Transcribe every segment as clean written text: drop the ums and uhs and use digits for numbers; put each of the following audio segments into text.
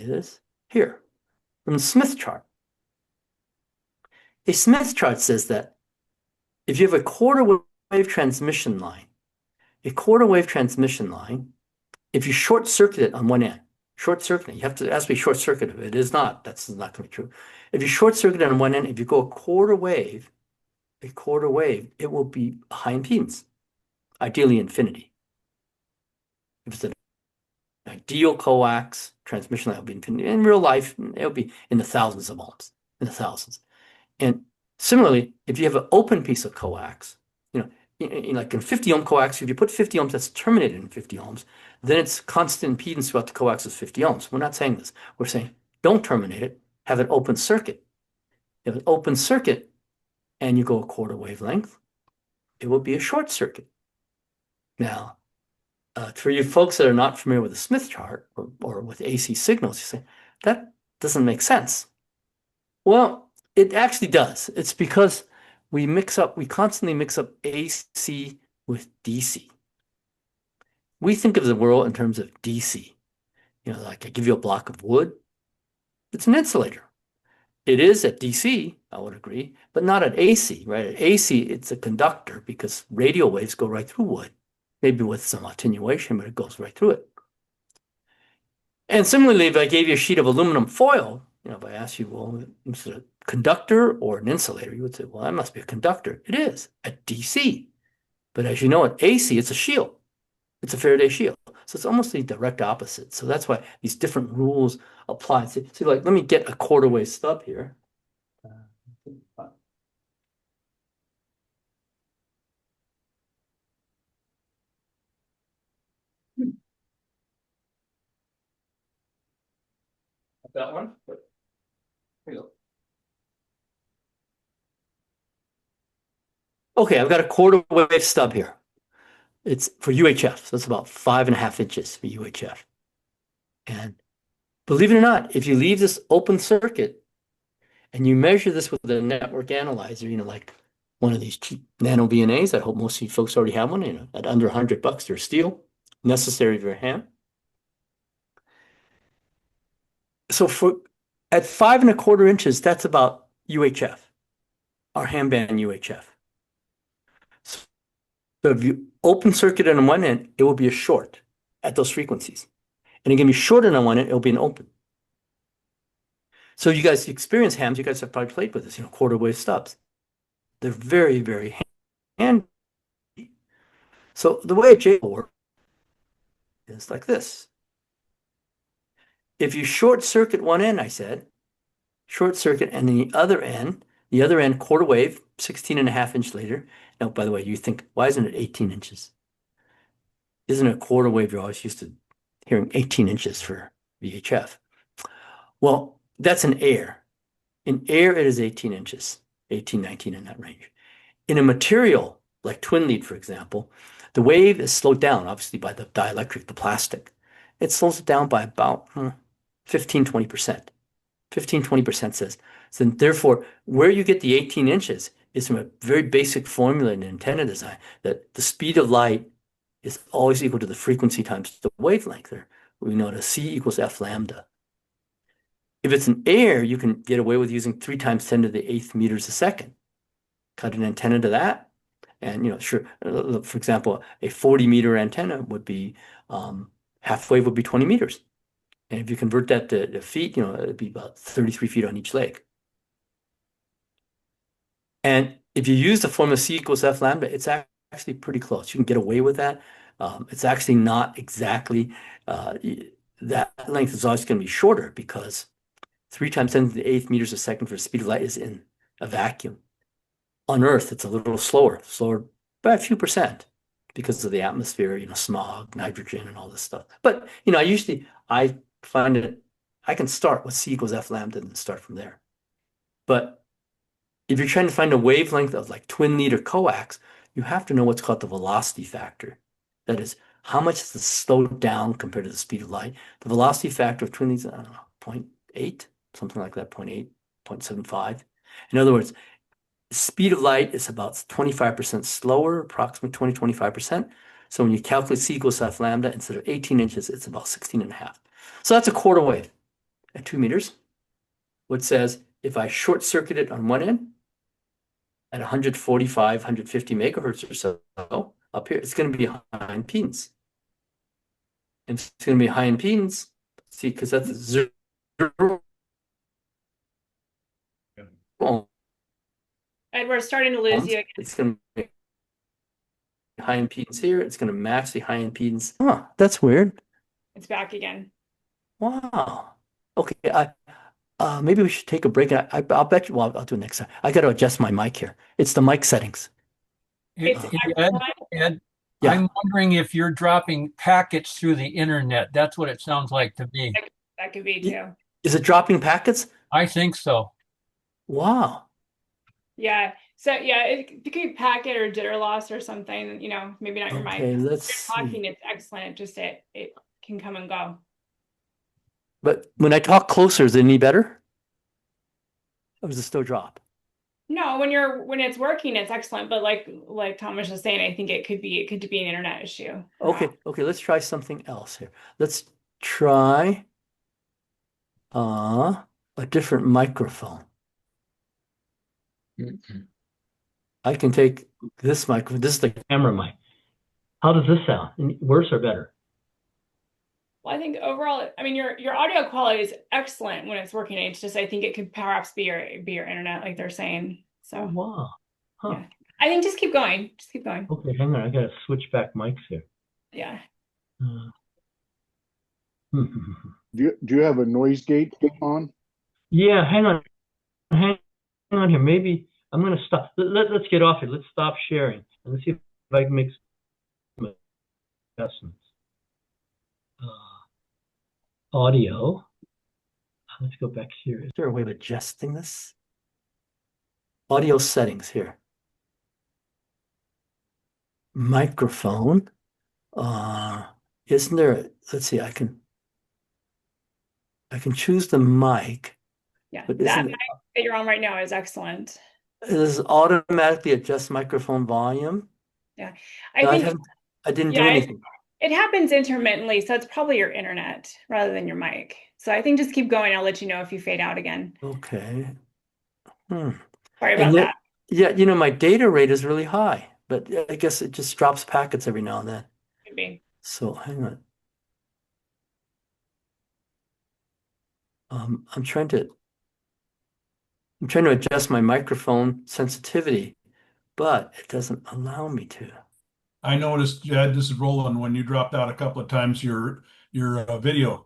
is here from the Smith chart. A Smith chart says that if you have a quarter wave transmission line, a quarter wave transmission line, if you short circuit it on one end, short circuit, you have to ask me short circuit. If it is not, that's not going to be true. If you short circuit it on one end, if you go a quarter wave, it will be high impedance, ideally infinity. If it's an ideal coax transmission line, will be infinity. In real life, it'll be in the thousands of ohms, in the thousands. And similarly, if you have an open piece of coax, like in 50 ohm coax, if you put 50 ohms that's terminated in 50 ohms, then it's constant impedance throughout the coax is 50 ohms. We're not saying this. We're saying don't terminate it, have an open circuit. If an open circuit and you go a quarter wavelength, it will be a short circuit. Now, for you folks that are not familiar with the Smith chart or with AC signals, you say, that doesn't make sense. Well, it actually does. It's because we constantly mix up AC with DC. We think of the world in terms of DC. Like I give you a block of wood, it's an insulator. It is at DC, I would agree, but not at AC, right? At AC, it's a conductor because radio waves go right through wood, maybe with some attenuation, but it goes right through it. And similarly, if I gave you a sheet of aluminum foil, if I asked you, well, is it a conductor or an insulator? You would say, well, that must be a conductor. It is at DC. But as you know, at AC, it's a shield. It's a Faraday shield. So it's almost the direct opposite. So that's why these different rules apply. So like, let me get a quarter wave stub here. I've got one. Here we go. Okay, I've got a quarter wave stub here. It's for UHF, so it's about 5.5 inches for UHF. And believe it or not, if you leave this open circuit and you measure this with a network analyzer, like one of these cheap nano VNAs, I hope most of you folks already have one, at under $100, they're steel, necessary for a ham. So at 5.25 inches, that's about UHF, our ham band UHF. So if you open circuit it on one end, it will be a short at those frequencies. And it can be shorted on one end, it'll be an open. So you guys experience hams, you guys have probably played with this, quarter wave stubs. They're very, very handy. So the way it works is like this. If you short circuit one end, I said, short circuit, and then the other end, quarter wave, 16.5 inch later. Now, by the way, you think, why isn't it 18 inches? Isn't it a quarter wave? You're always used to hearing 18 inches for VHF. Well, that's in air. In air, it is 18 inches, 18, 19 in that range. In a material like twin lead, for example, the wave is slowed down, obviously, by the dielectric, the plastic. It slows it down by about 15, 20%. 15, 20% says. So therefore, where you get the 18 inches is from a very basic formula in antenna design, that the speed of light is always equal to the frequency times the wavelength. There, we know that C equals F lambda. If it's in air, you can get away with using 3 times 10 to the 8th meters a second. Cut an antenna to that, and sure. For example, a 40-meter antenna would be half wave would be 20 meters. And if you convert that to feet, it'd be about 33 feet on each leg. And if you use the formula C equals F lambda, it's actually pretty close. You can get away with that. It's actually not exactly, that length is always going to be shorter because 3 times 10 to the 8th meters a second for the speed of light is in a vacuum. On Earth, it's a little slower by a few percent because of the atmosphere, smog, nitrogen, and all this stuff. But, I find it, I can start with C equals F lambda and start from there. But if you're trying to find a wavelength of like twin lead or coax, you have to know what's called the velocity factor. That is, how much is it slowed down compared to the speed of light? The velocity factor of twin leads, I don't know, 0.8, something like that, 0.8, 0.75. In other words, the speed of light is about 25% slower, approximately 25%. So when you calculate C equals F lambda, instead of 18 inches, it's about 16.5. So that's a quarter wave. at 2 meters, which says if I short circuit it on one end at 145, 150 megahertz or so up here, it's going to be high impedance. And it's going to be high impedance, see, because that's 0 And we're starting to lose ohms. you again. It's going to be high impedance here. It's going to match the high impedance. Huh, that's weird. It's back again. Wow. Okay, maybe we should take a break. I'll bet you. Well, I'll do it next time. I got to adjust my mic here. It's the mic settings. It's Ed, excellent. Ed, Yeah. I'm wondering if you're dropping packets through the internet. That's what it sounds like to me. That could be too. Is it dropping packets? I think so. Wow. Yeah. So yeah, it could be packet or jitter loss or something, maybe not your mic. Okay, let's If you're talking, see. it's excellent. Just it can come and go. But when I talk closer, is it any better? Or does it still drop? No, when it's working, it's excellent. But like Tom was just saying, I think it could be an internet issue. Okay, let's try something else here. Let's try a different microphone. I can take this microphone. This is the camera mic. How does this sound? Worse or better? Well, I think overall, I mean, your audio quality is excellent when it's working. It's just I think it could perhaps be your internet, like they're saying. So Wow. Huh. yeah, I think just keep going. Just keep going. Okay, hang on. I gotta switch back mics here. Yeah. Do you have a noise gate on? Yeah, hang on here. Maybe I'm gonna stop. Let's get off here. Let's stop sharing and let's see if I can make some adjustments. Audio. Let's go back here. Is there a way of adjusting this? Audio settings here. Microphone. Isn't there? Let's see. I can choose the mic. Yeah. But That isn't mic that you're on right now is excellent. Does it automatically adjust microphone volume? Yeah. No, I think I didn't do yeah, anything. it happens intermittently, so it's probably your internet rather than your mic. So I think just keep going. I'll let you know if you fade out again. Okay. Sorry And about yet, that. yeah, my data rate is really high, but I guess it just drops packets every now and then. Could be. So hang on. I'm trying to adjust my microphone sensitivity, but it doesn't allow me to. I noticed, Jed, this is Roland, when you dropped out a couple of times, your video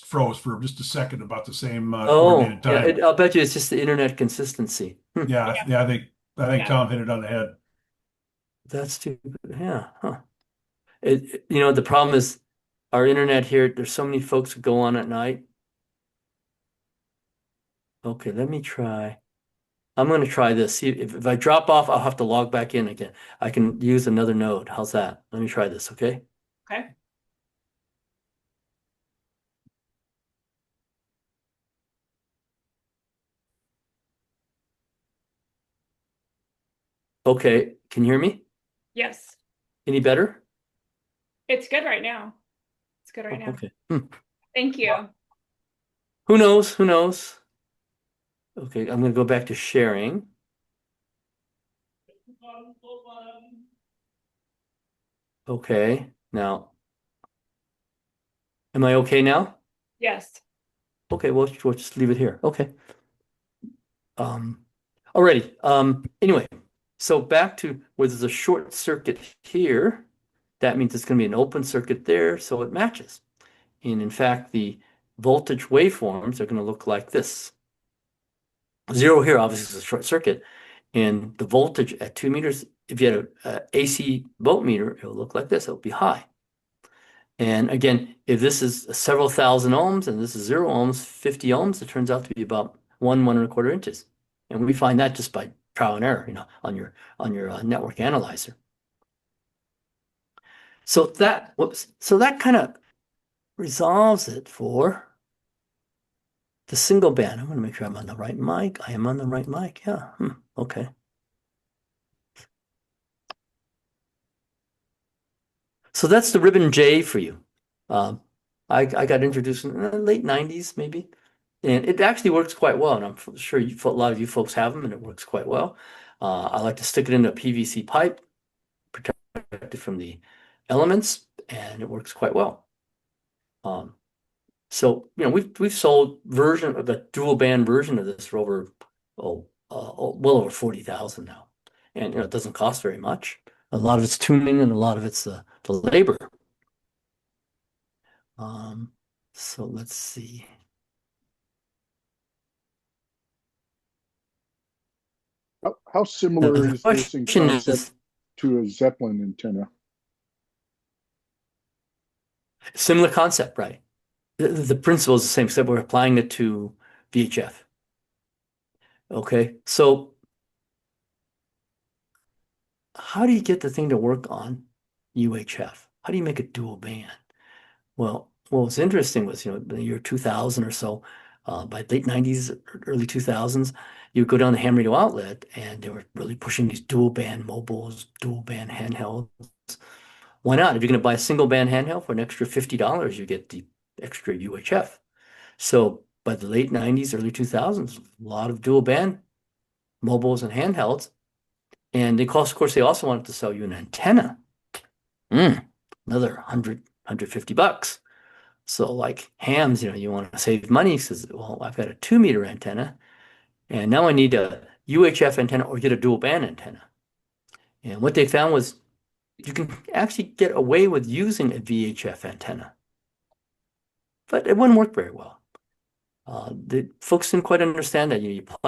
froze for just a second, about the same coordinated Yeah, time. I'll bet you it's just the internet consistency. Yeah, I think Yeah. Tom hit it on the head. That's stupid. Yeah. Huh. The problem is our internet here, there's so many folks who go on at night. Okay, let me try. I'm going to try this. See, if I drop off, I'll have to log back in again. I can use another node. How's that? Let me try this, okay? Okay. Okay, can you hear me? Yes. Any better? It's good right now. It's good right Oh, now. okay. Thank you. Who knows? Who knows? Okay, I'm going to go back to sharing. Okay, now, am I okay now? Yes. Okay, we'll just leave it here. Okay. Alrighty. Anyway, so back to where there's a short circuit here, that means it's going to be an open circuit there, so it matches. And in fact, the voltage waveforms are going to look like this. 0 here obviously is a short circuit, and the voltage at 2 meters, if you had a AC voltmeter, it will look like this. It will be high. And again, if this is several thousand ohms and this is 0 ohms, 50 ohms, it turns out to be about 1.25 inches. And we find that just by trial and error, on your network analyzer. So that kind of resolves it for the single band. I'm going to make sure I'm on the right mic. I am on the right mic. Yeah. Okay. So that's the ribbon J for you. I got introduced in the late 90s, maybe. And it actually works quite well. And I'm sure a lot of you folks have them, and it works quite well. I like to stick it in a PVC pipe, protect it from the elements, and it works quite well. So we've sold version of the dual band version of this for over well over 40,000 now, and it doesn't cost very much. A lot of it's tuning, and a lot of it's the labor. So let's see. How similar The is this in question concept is to a Zeppelin antenna? similar concept, right? The principle is the same, except we're applying it to VHF. Okay, so how do you get the thing to work on UHF? How do you make it dual band? Well, what was interesting was, in the year 2000 or so, by late 90s, early 2000s, you go down the ham radio outlet, and they were really pushing these dual band mobiles, dual band handhelds. Why not? If you're going to buy a single band handheld for an extra $50, you get the extra UHF. So by the late 90s, early 2000s, a lot of dual band mobiles and handhelds. And of course, they also wanted to sell you an antenna. Another 150 bucks. So like hams, you want to save money. Says, well, I've got a 2-meter antenna, and now I need a UHF antenna or get a dual band antenna. And what they found was you can actually get away with using a VHF antenna, but it wouldn't work very well. The folks didn't quite understand that. You plug